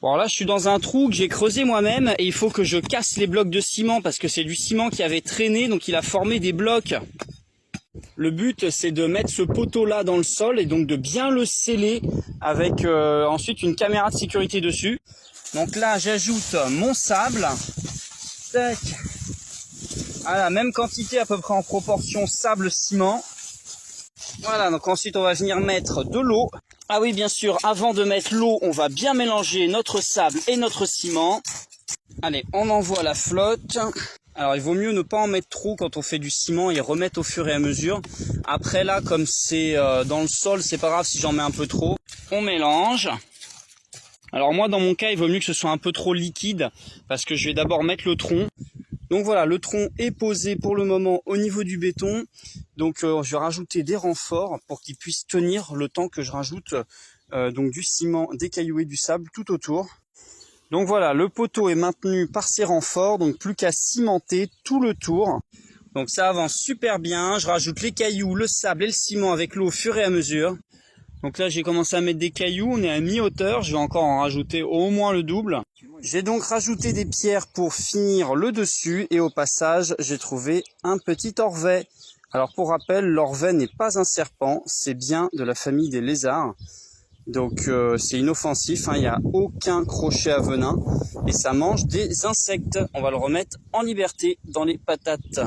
Bon, alors là, je suis dans un trou que j'ai creusé moi-même et il faut que je casse les blocs de ciment parce que c'est du ciment qui avait traîné, donc il a formé des blocs. Le but, c'est de mettre ce poteau-là dans le sol et donc de bien le sceller avec ensuite une caméra de sécurité dessus. Donc là, j'ajoute mon sable. Tac. À la même quantité, à peu près en proportion sable-ciment. Voilà, donc ensuite on va venir mettre de l'eau. Ah oui, bien sûr, avant de mettre l'eau, on va bien mélanger notre sable et notre ciment. Allez, on envoie la flotte. Alors il vaut mieux ne pas en mettre trop quand on fait du ciment et remettre au fur et à mesure. Après là, comme c'est dans le sol, c'est pas grave si j'en mets un peu trop. On mélange. Alors moi dans mon cas, il vaut mieux que ce soit un peu trop liquide parce que je vais d'abord mettre le tronc. Donc voilà, le tronc est posé pour le moment au niveau du béton. Donc je vais rajouter des renforts pour qu'il puisse tenir le temps que je rajoute donc du ciment, des cailloux et du sable tout autour. Donc voilà, le poteau est maintenu par ces renforts, donc plus qu'à cimenter tout le tour. Donc ça avance super bien, je rajoute les cailloux, le sable et le ciment avec l'eau au fur et à mesure. Donc là j'ai commencé à mettre des cailloux, on est à mi-hauteur, je vais encore en rajouter au moins le double. J'ai donc rajouté des pierres pour finir le dessus et au passage j'ai trouvé un petit orvet. Alors pour rappel, l'orvet n'est pas un serpent, c'est bien de la famille des lézards. Donc c'est inoffensif, hein, il n'y a aucun crochet à venin et ça mange des insectes. On va le remettre en liberté dans les patates.